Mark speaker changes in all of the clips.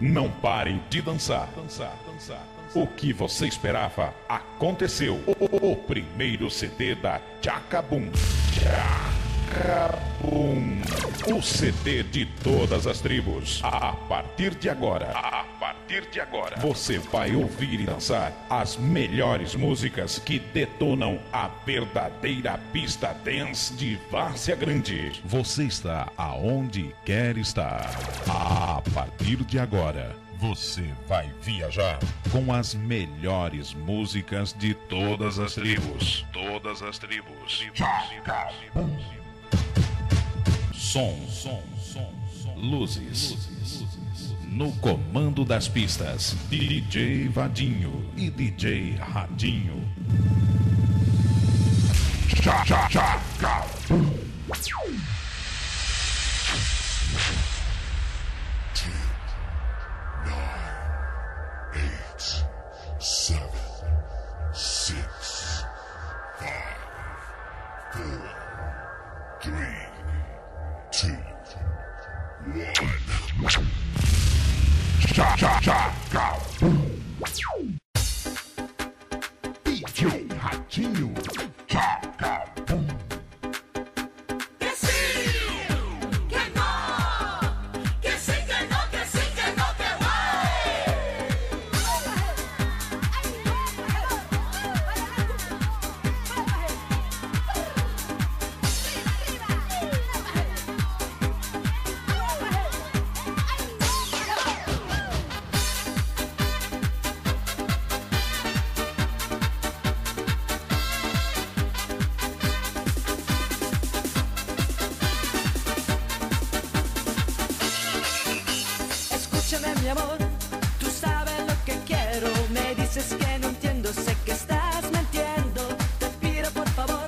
Speaker 1: Não parem de dançar. O que você esperava aconteceu. O primeiro CD da Tchacabum. Tchacabum. O CD de todas as tribos. A partir de agora, você vai ouvir e dançar as melhores músicas que detonam a verdadeira pista dance de Várzea Grande. Você está aonde quer estar. A partir de agora, você vai viajar com as melhores músicas de todas as tribos. Som, luzes. No comando das pistas, DJ Vadinho e DJ Radinho. DJ Radinho.
Speaker 2: Escúchame mi amor, tú sabes lo que quiero. Me dices que no entiendo, sé que estás mintiendo. Te pido por favor,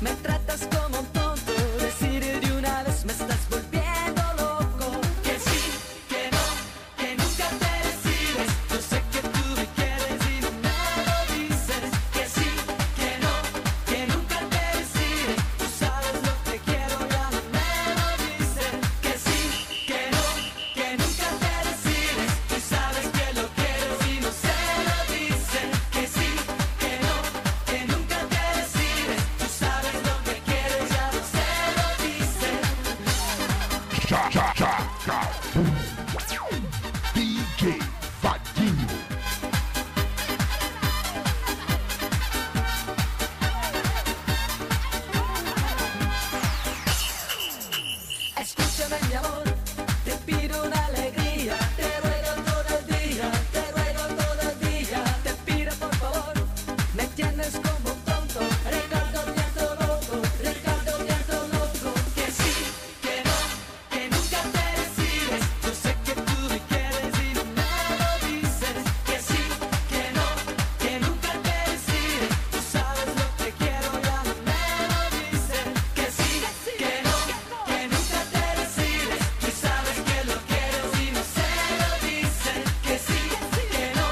Speaker 2: me tratas como un tonto. Decir de una vez me estás volviendo loco. Que sí, que no, que nunca te decides. Yo sé que tú me quieres y no me lo dices. Que sí, que no, que nunca te decides. Tú sabes lo que quiero, ya no me lo dices. Que sí, que no, que nunca te decides. Tú sabes que lo quiero y no se lo dices. Que sí, que no, que nunca te decides. Tú sabes lo que quieres, ya no se lo dices.
Speaker 1: DJ Vadinho.
Speaker 2: Escúchame mi amor, te pido una alegría. Te ruego todo el día, te ruego todo el día. Te pido por favor, me tienes como un tonto. Ricardo Diento loco, Ricardo Diento loco. Que sí, que no, que nunca te decides. Yo sé que tú me quieres y no me lo dices. Que sí, que no, que nunca te decides. Tú sabes lo que quiero, ya no me lo dices. Que sí, que no, que nunca te decides. Tú sabes que lo quiero y no se lo dices. Que sí, que no,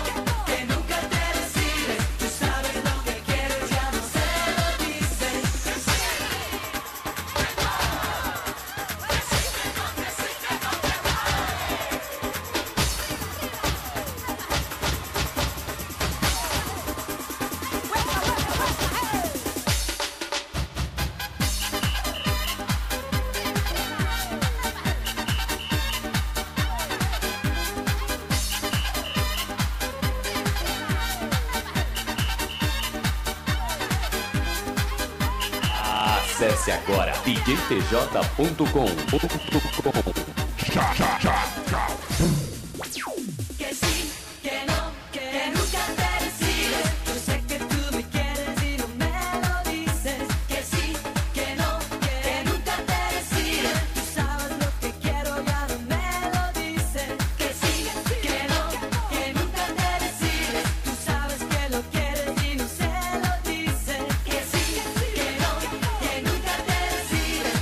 Speaker 2: que nunca te decides. Tú sabes lo que quieres, ya no se lo dices.
Speaker 3: Acesse agora djtj.com.
Speaker 2: Que sí, que no, que nunca te decides. Yo sé que tú me quieres y no me lo dices. Que sí, que no, que nunca te decides. Tú sabes lo que quiero, ya no me lo dices. Que sí, que no, que nunca te decides. Tú sabes que lo quieres y no se lo dices. Que sí, que no, que nunca te decides.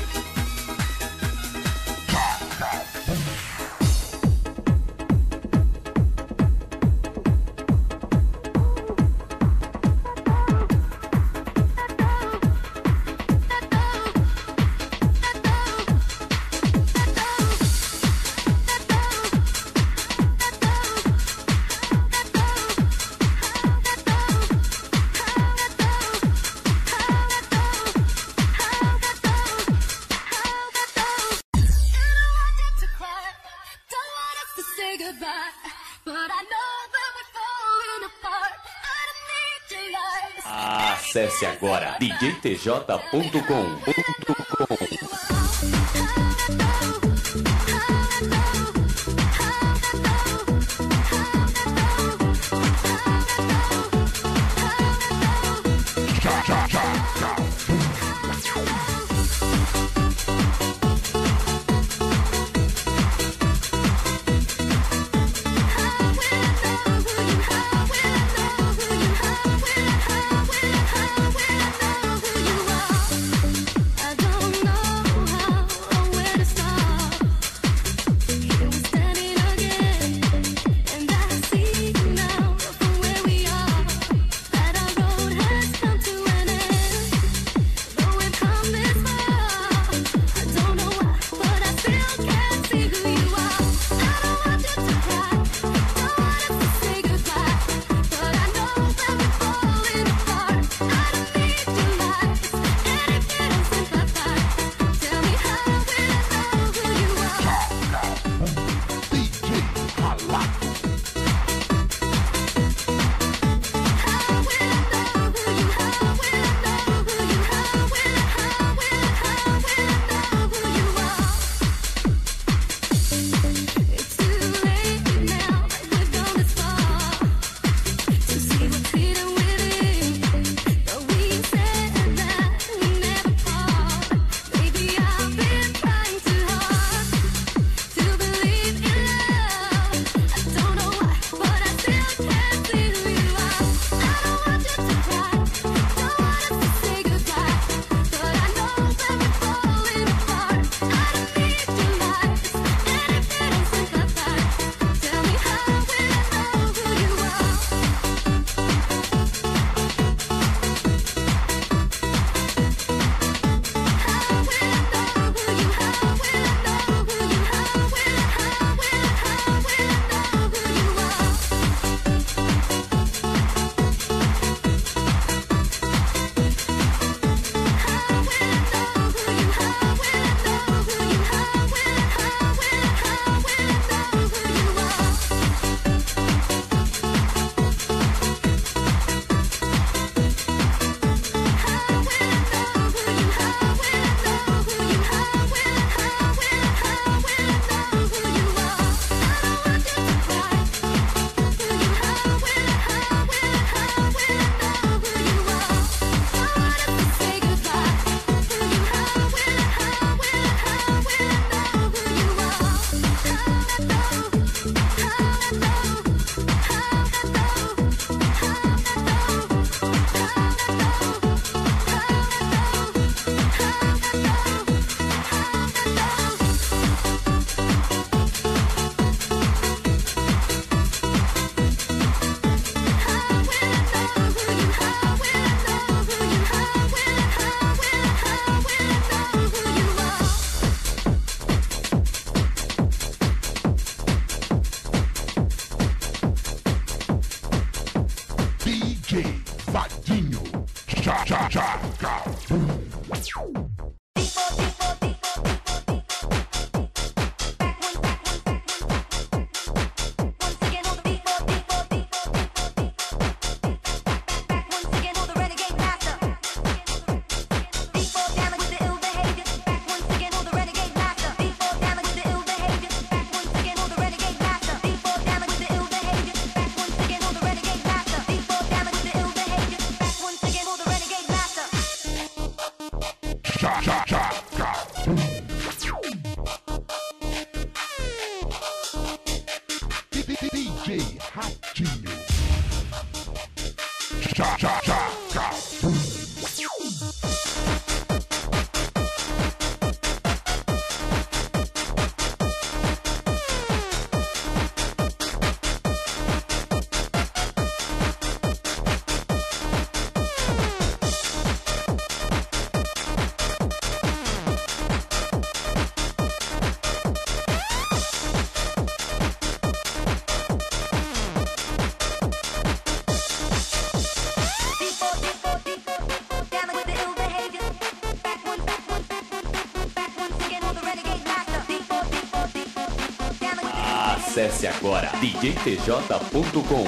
Speaker 4: goodbye, but I know that we're falling apart. I don't need your lies.
Speaker 3: Acesse agora djtj.com.
Speaker 1: DJ Ratinho.
Speaker 3: Acesse agora djtj.com.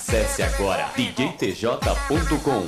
Speaker 3: Acesse agora djtj.com.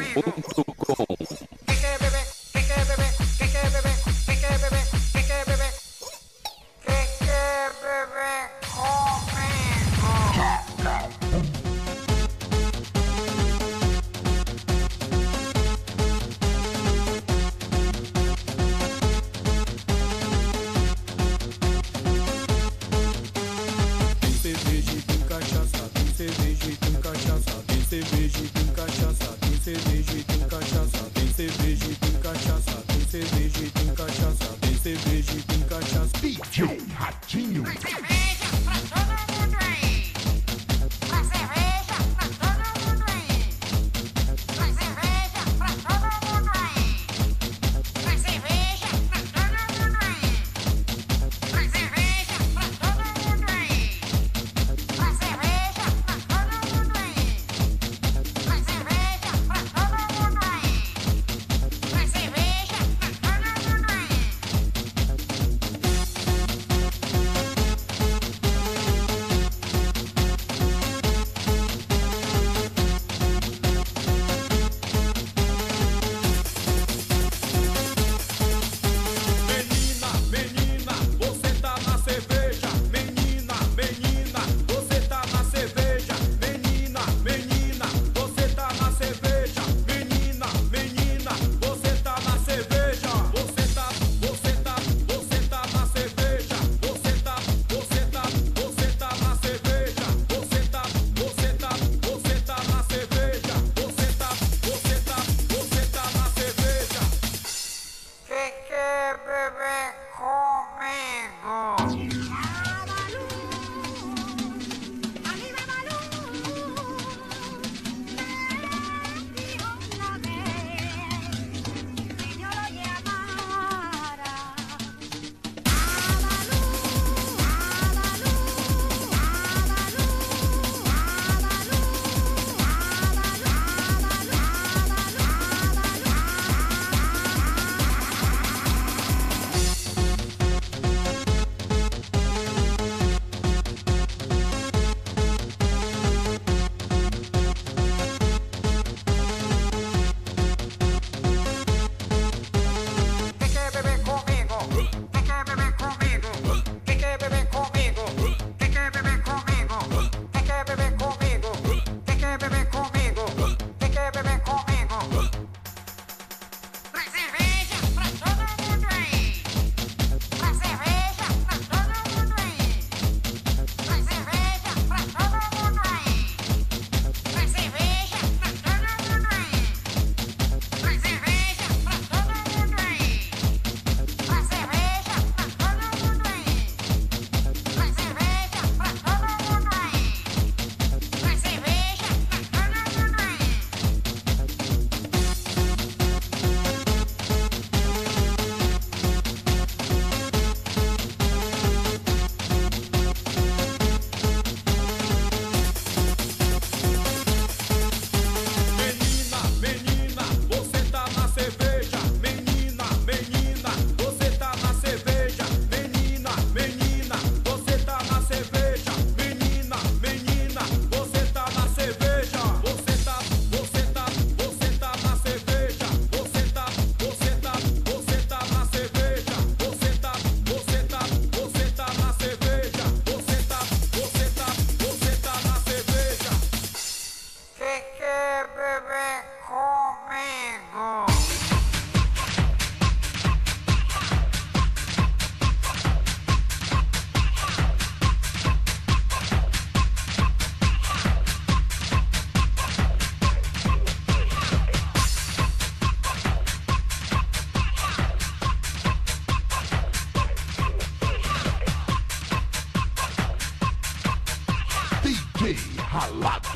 Speaker 1: ralado.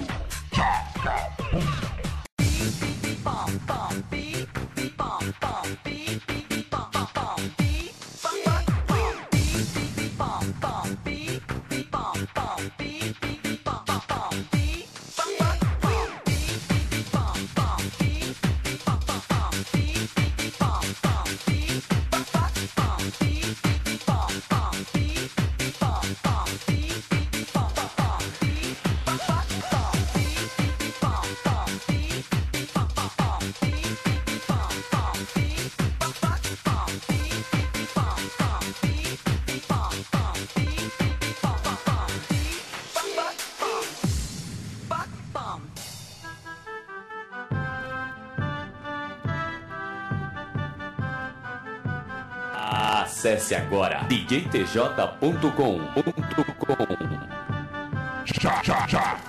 Speaker 1: Tchaca,
Speaker 3: Acesse agora djtj.com.
Speaker 1: tchaca, tchaca.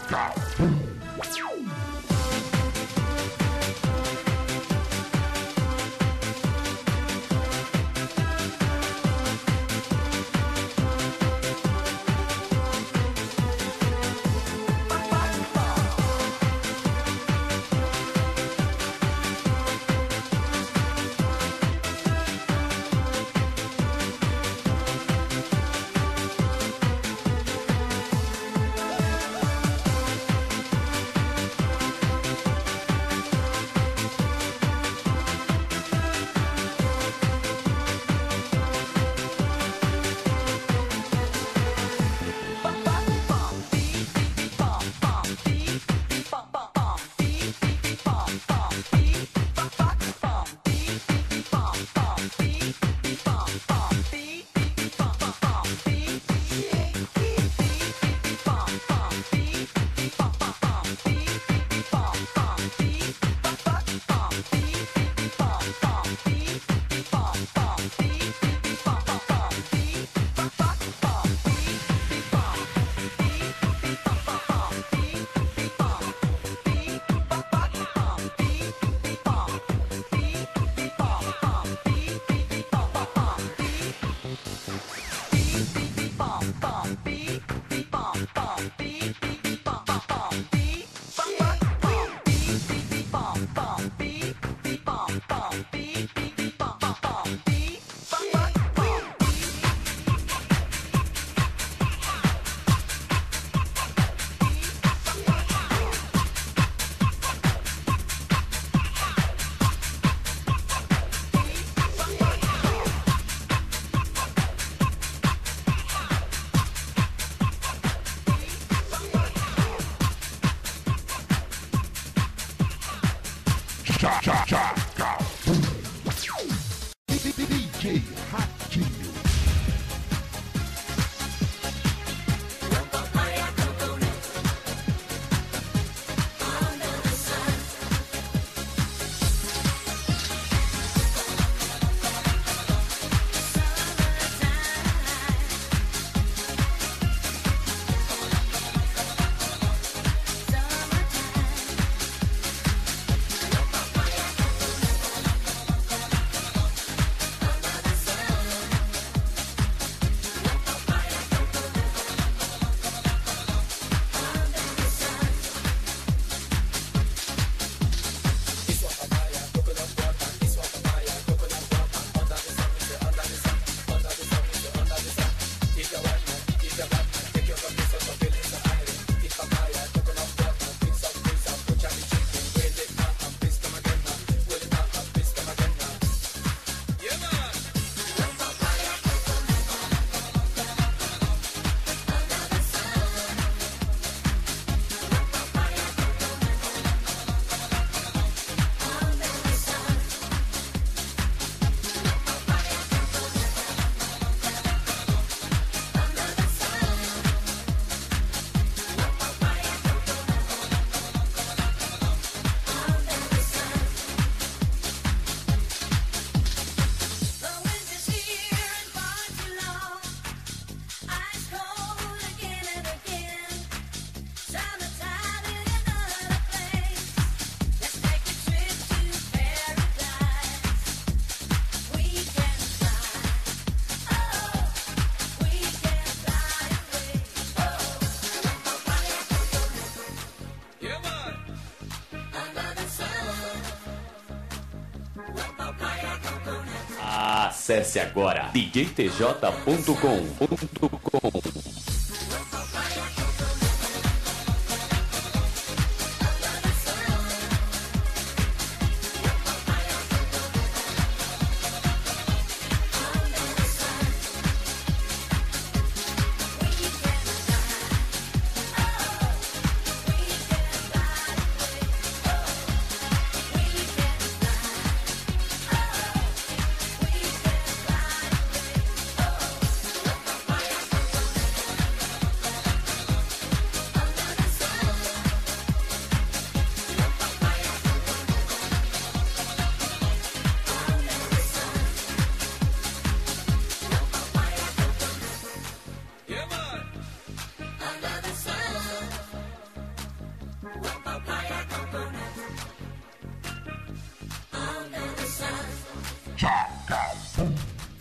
Speaker 3: Acesse agora djtj.com.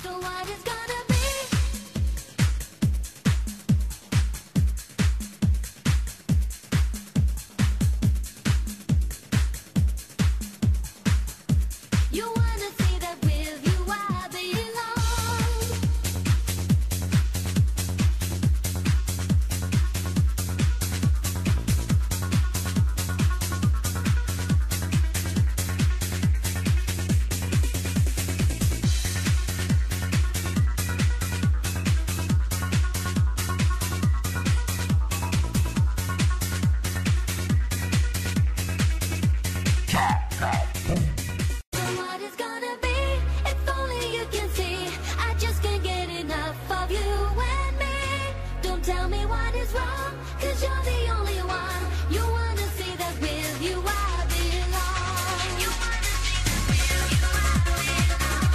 Speaker 4: So what is gonna be? You wanna see that with you I belong. So what is gonna be? If only you can see. I just can't get enough of you and me. Don't tell me what is wrong, 'cause you're the only one. You wanna see that with you I belong. You wanna see that with you I belong.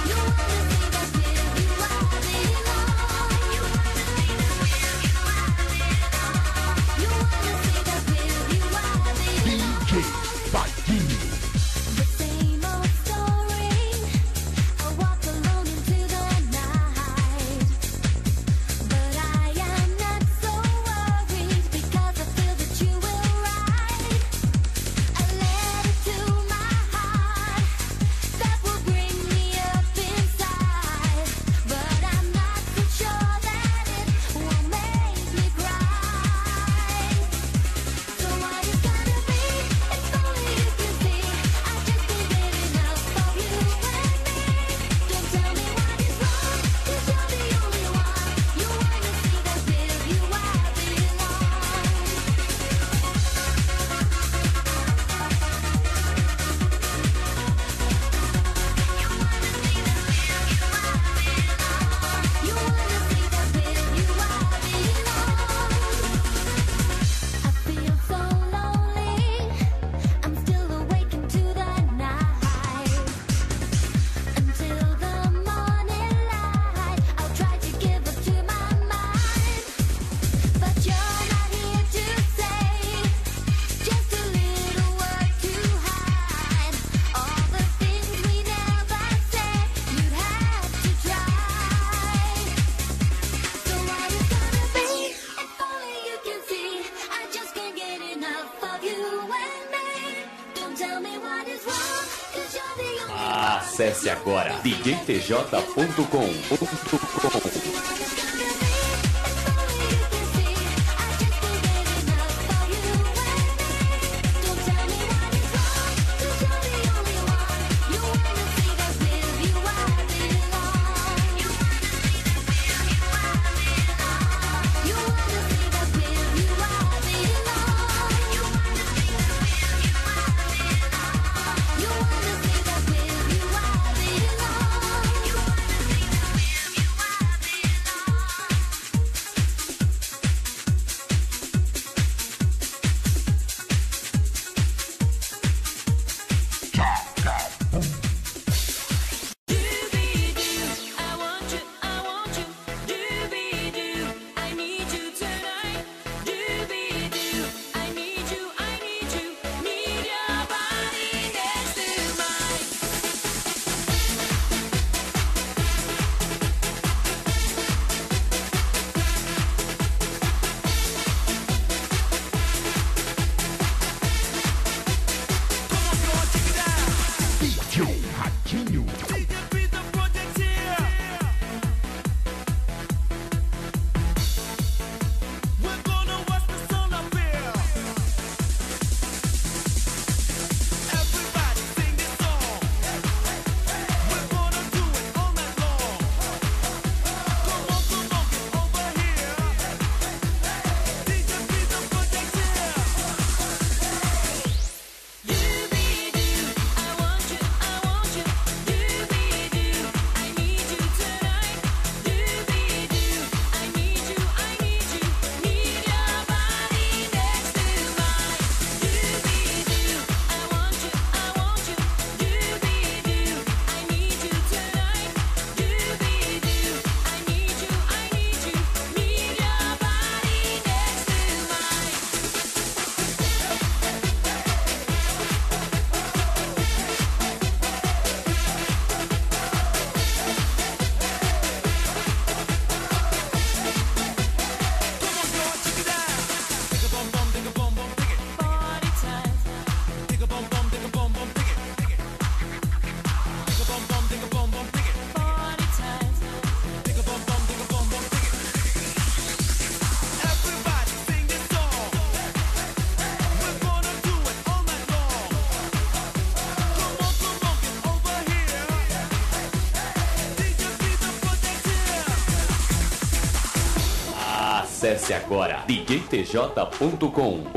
Speaker 4: You wanna see that with you I belong. You wanna see that with you I belong. You wanna see that with you I belong.
Speaker 1: DJ Vaguinho.
Speaker 4: The same old story. I walk alone into the night, but I am not so worried because I feel that you will ride a letter to my heart that will bring me up inside. But I'm not so sure that it will make me cry. So what is gonna be? If only you can see. I just can't get enough of you and me. Don't tell me what is wrong, 'cause you're the only one. You wanna see that with you I belong. You wanna see that with you I belong. I feel so lonely. I'm still awake into the night. Until the morning light, I'll try to give up to my mind. But you're not here to say just a little word to hide all the things we never said. You'd have to try. So what is gonna be? If only you can see. I just can't get enough of you and me. Don't tell me what is wrong, 'cause you're the only one.
Speaker 3: Acesse agora djtj.com. Acesse agora djtj.com.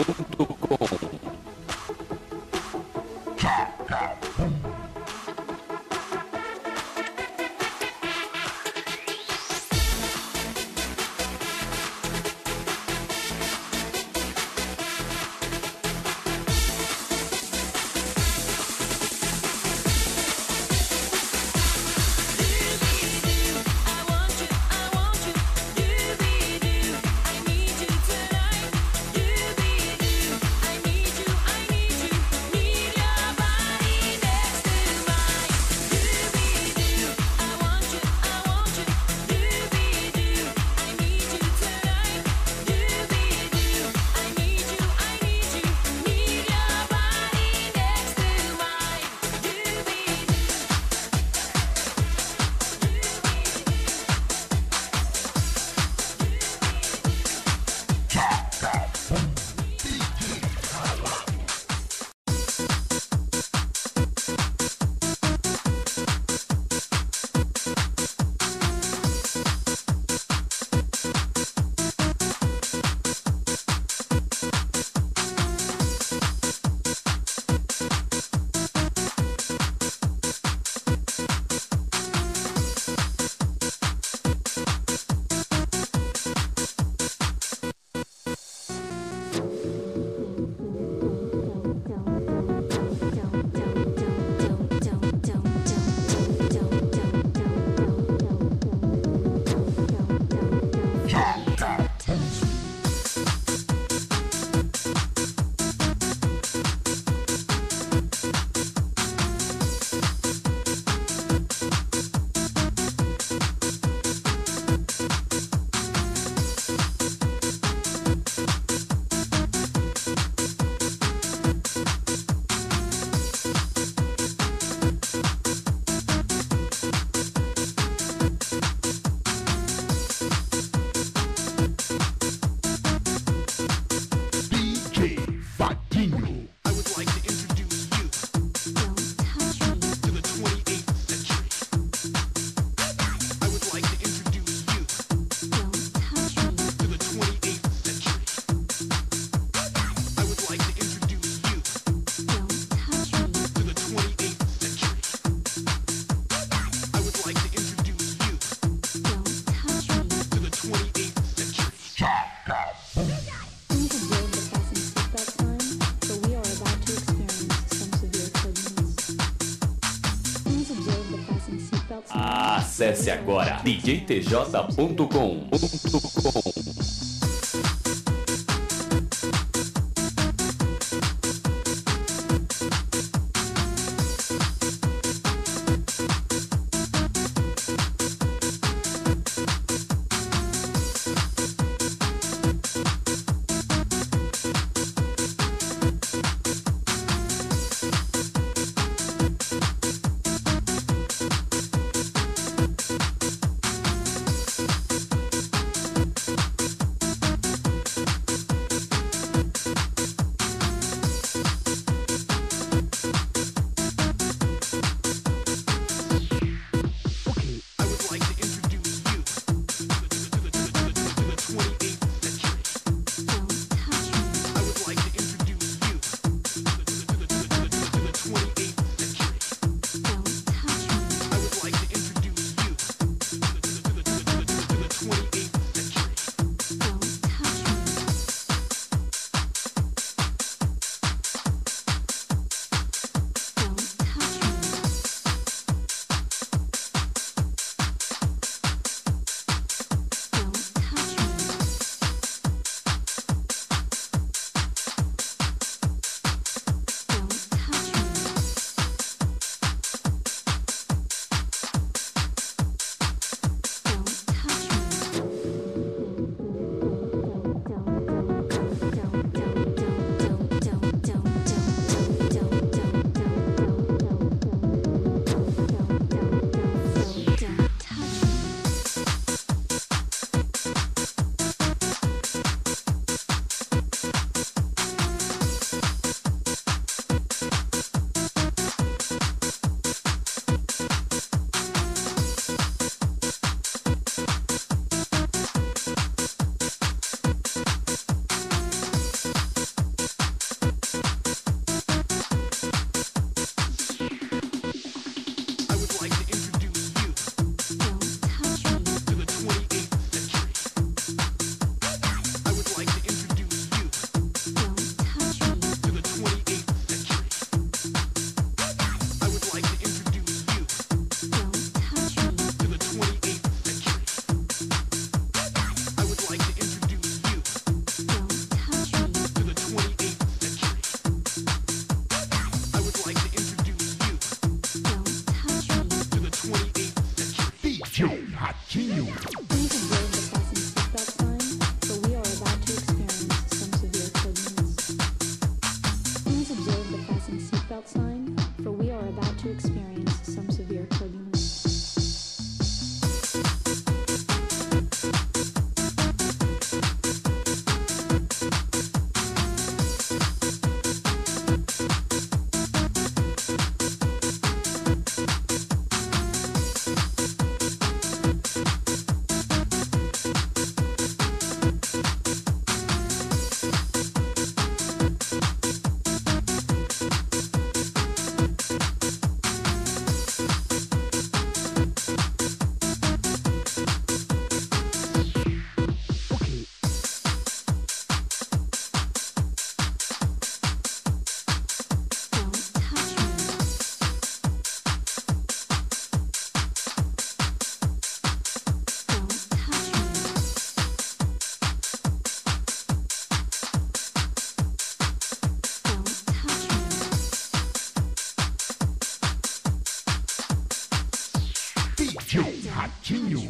Speaker 3: Acesse agora djtj.com.
Speaker 1: Ratinho.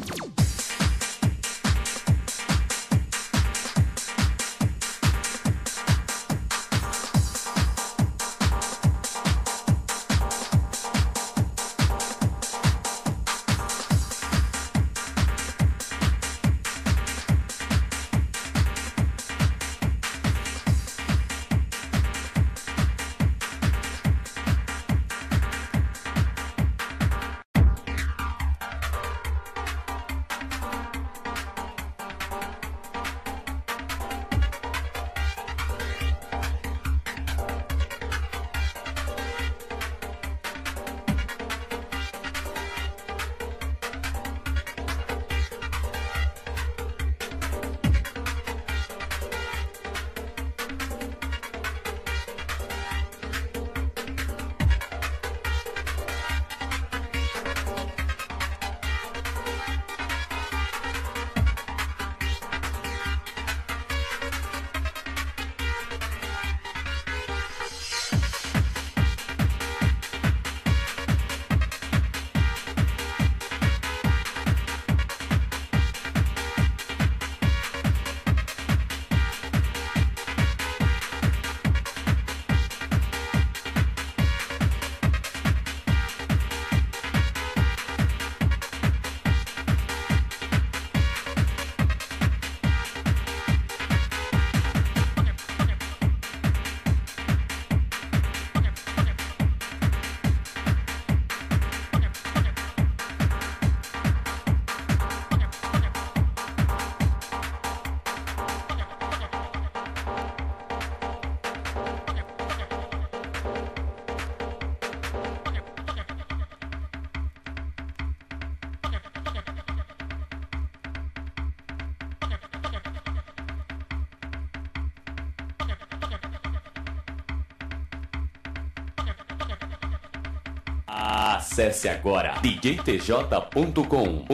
Speaker 3: Acesse agora djtj.com.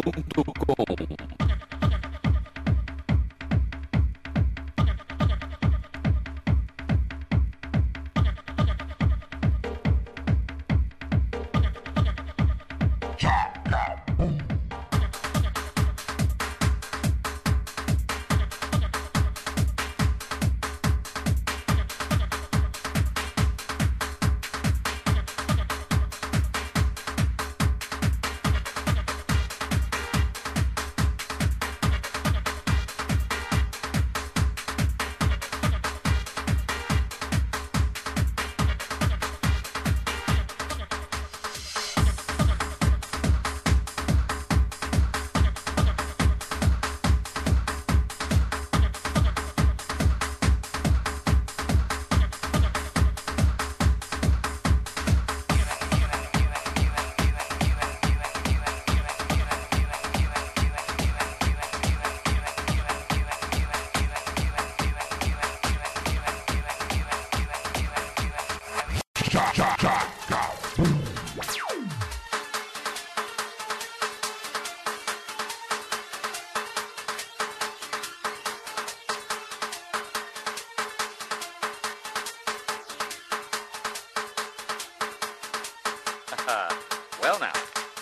Speaker 5: Well now,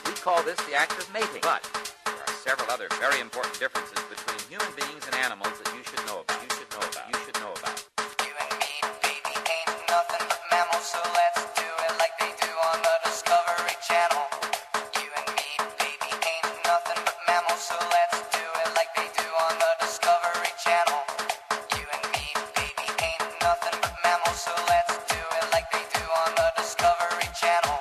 Speaker 5: we call this the act of mating, but there are several other very important differences between human beings and animals that you should know about. You should know about. You should know about.
Speaker 6: You and me, baby, ain't nothing but mammals, so let's do it like they do on the Discovery Channel. You and me, baby, ain't nothing but mammals, so let's do it like they do on the Discovery Channel. You and me, baby, ain't nothing but mammals, so let's do it like they do on the Discovery Channel.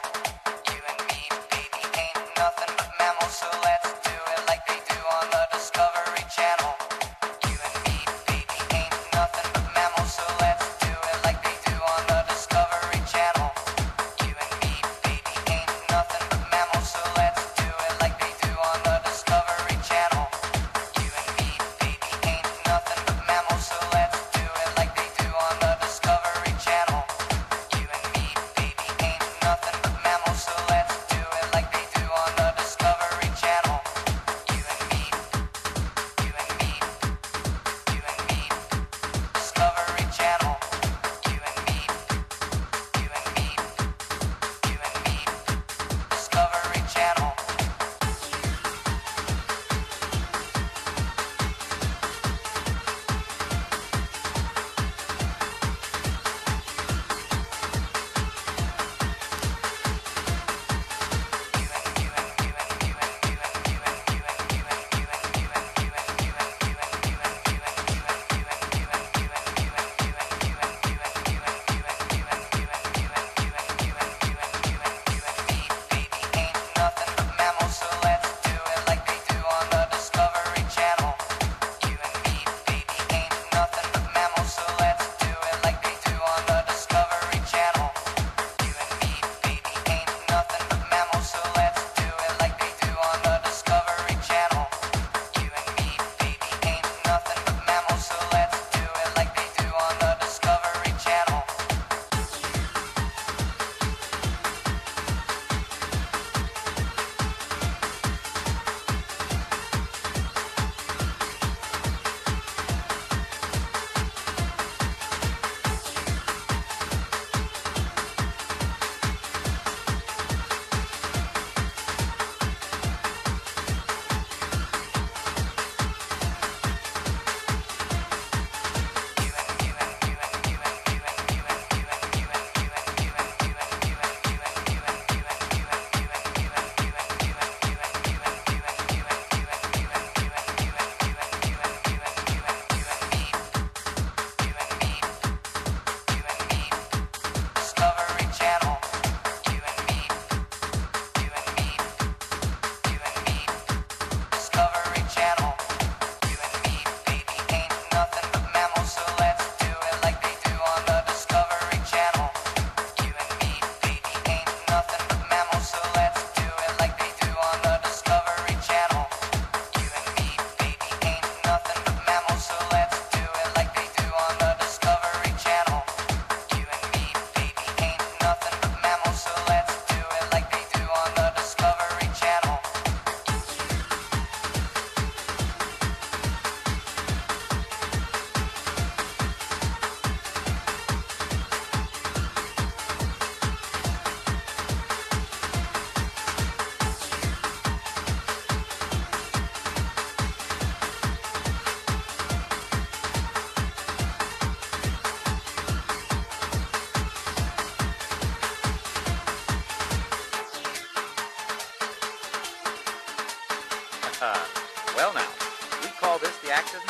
Speaker 6: You and me, baby, ain't nothing but mammals, so let's do it like they do on the Discovery Channel. You and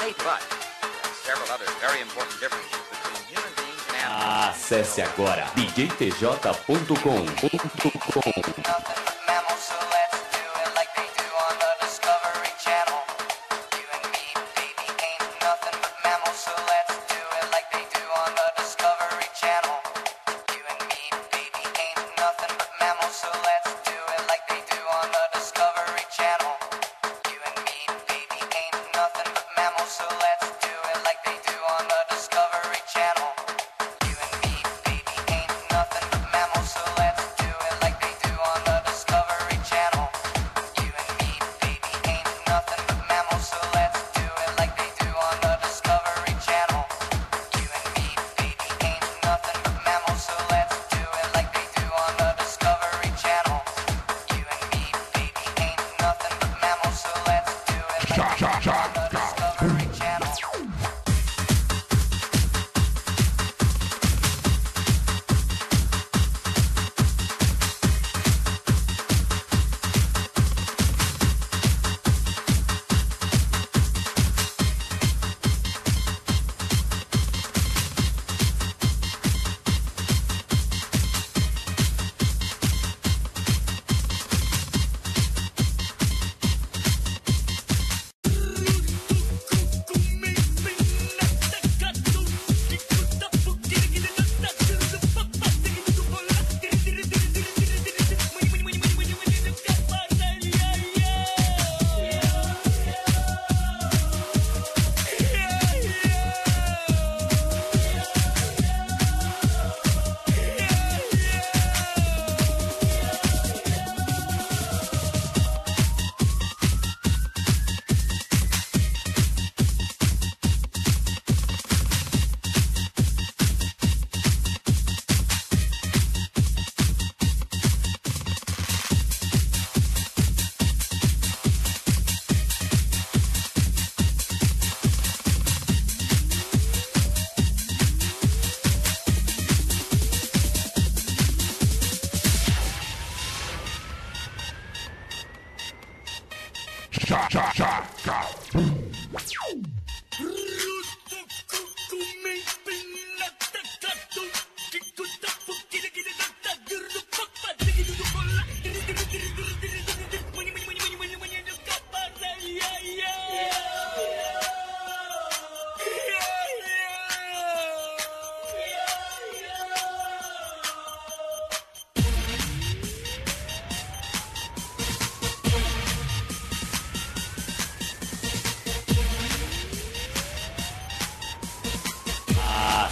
Speaker 5: mating. But there are several other very important differences between human beings and animals.
Speaker 3: Acesse agora djtj.com.
Speaker 6: Nothing but mammals, so let's do it like they do on the Discovery Channel. You and me, baby, ain't nothing but mammals, so let's do it like they do on the Discovery Channel. You and me, baby, ain't nothing but mammals, so let's do it like they do on the Discovery Channel. You and me, baby, ain't nothing but mammals, so let's do it like they do on the Discovery Channel. You and me, baby, ain't nothing but mammals, so let's do it like they do on the Discovery Channel. You and me, baby, ain't nothing but mammals, so let's do it like they do on the Discovery Channel. You and me, baby, ain't nothing but mammals, so let's do it like they do on the Discovery Channel. You and me, baby, ain't nothing but mammals, so let's do it like they do on the Discovery Channel.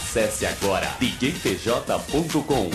Speaker 3: Acesse agora djtj.com.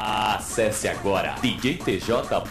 Speaker 3: Acesse agora djtj.com.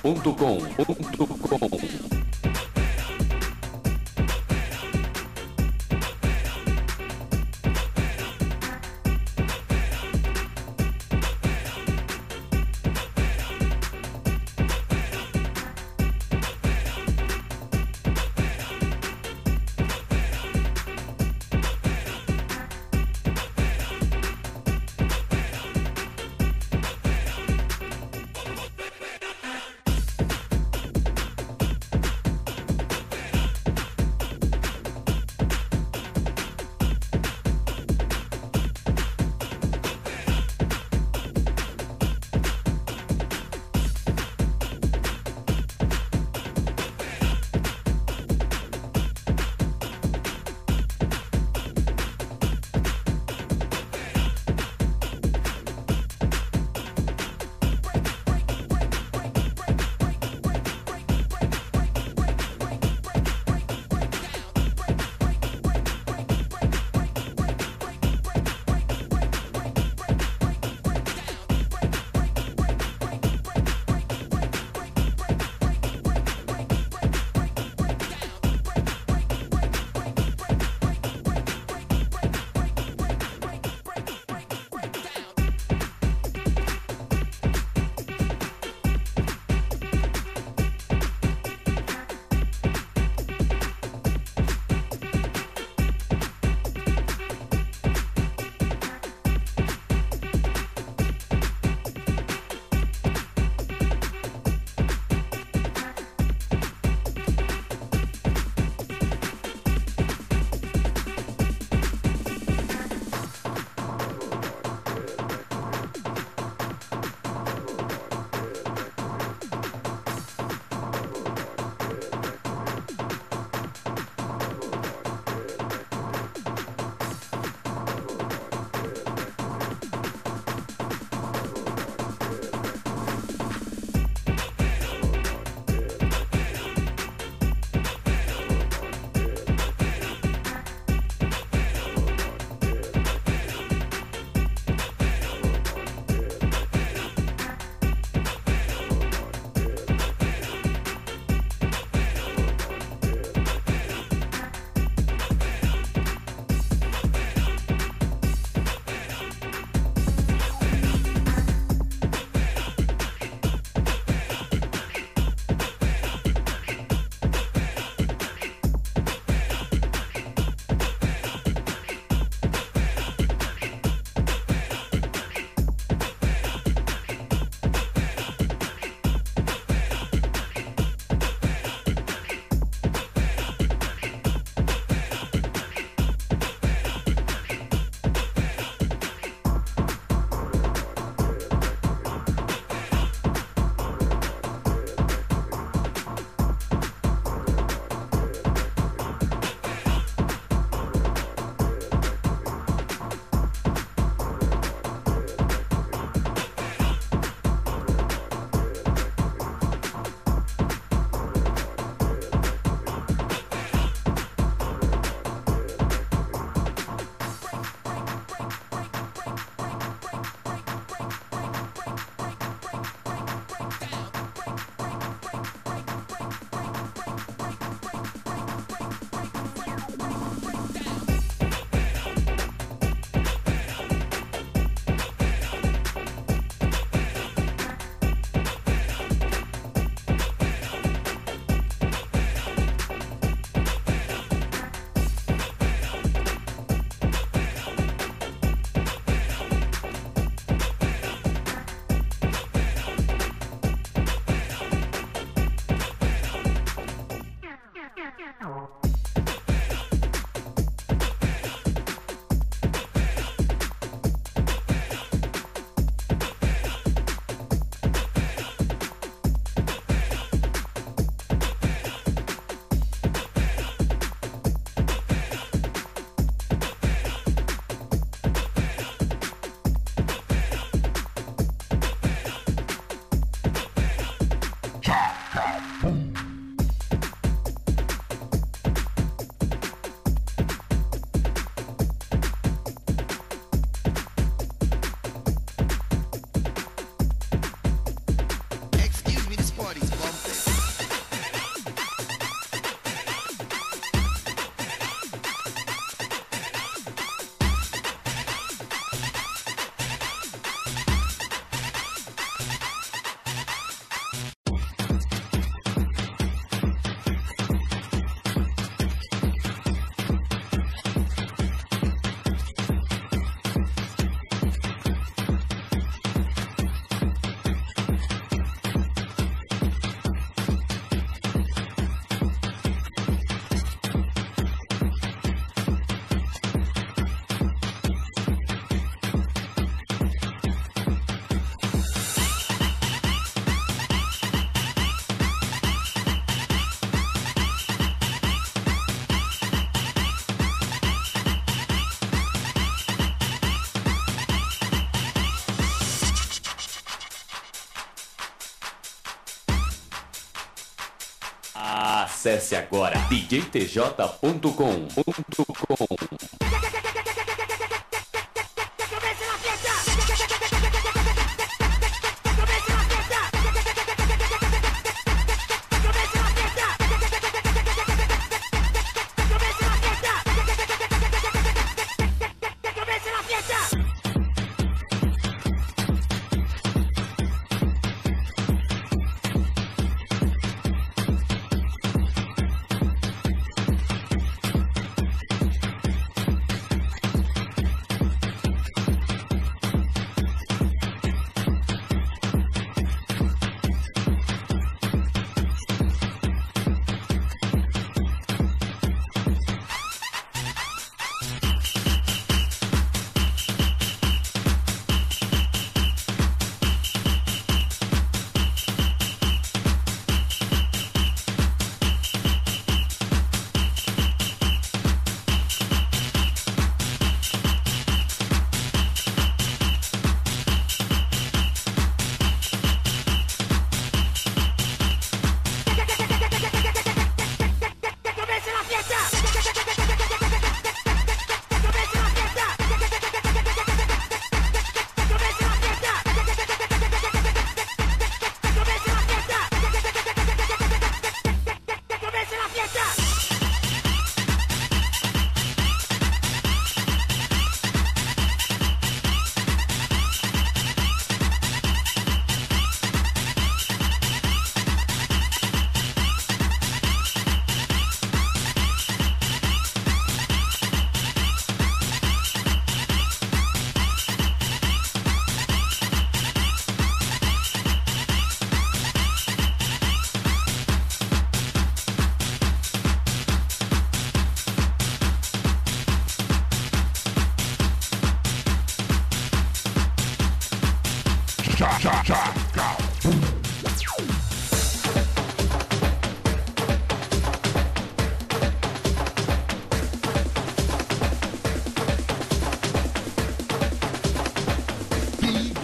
Speaker 3: Acesse agora djtj.com.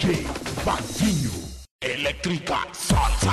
Speaker 1: DJ Vazinho, Elétrica Salsa.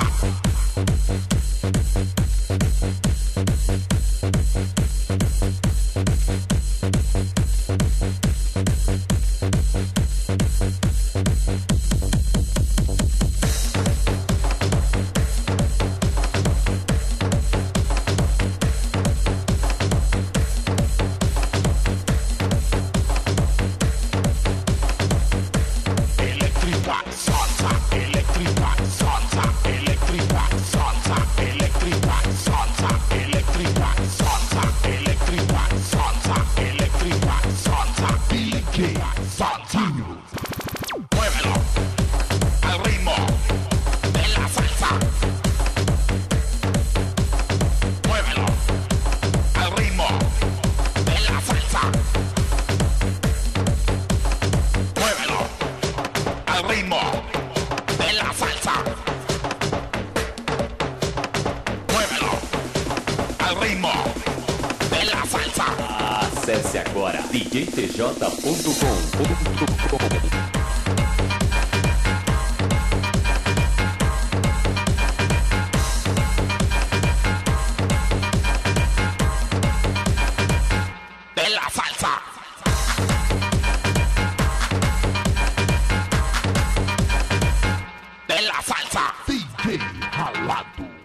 Speaker 3: Acesse agora djtj.com.
Speaker 1: DJ Ralado.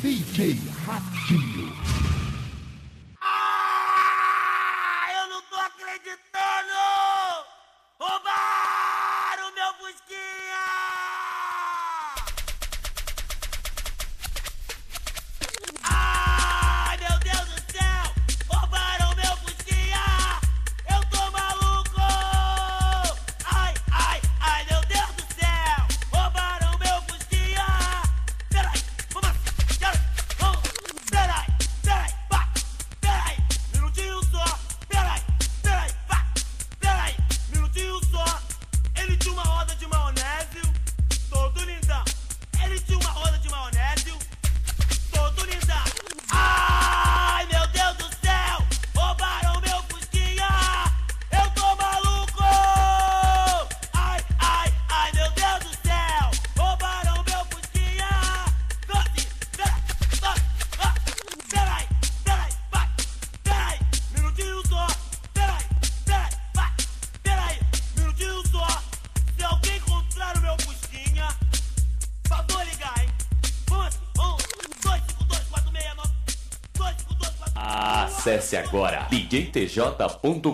Speaker 1: DJ Ratinho.
Speaker 7: Eu não tô acreditando! Roubaram meu Fusquinha! Ai, meu Deus do céu! Roubaram meu Fusquinha! Eu tô maluco! Ai, ai, ai, meu Deus do céu! Roubaram meu Fusquinha! Peraí, vamos assim! Peraí, vai! Peraí, minutinho só! Peraí, vai! Peraí, minutinho só! Ele tinha uma roda de maionese, todo lindão! Ele tinha uma roda de maionese, todo lindão! Ai, meu Deus do céu! Roubaram meu Fusquinha! Eu tô maluco! Ai, ai, ai, meu Deus do céu! Roubaram meu Fusquinha! Doce! Peraí, vai! Peraí, minutinho só! Peraí, vai! Peraí, minutinho só! Se alguém encontrar o meu Fusquinha, favor ligar, hein? Vamos assim, 252-469 252-469.
Speaker 3: Acesse agora djtj.com.br.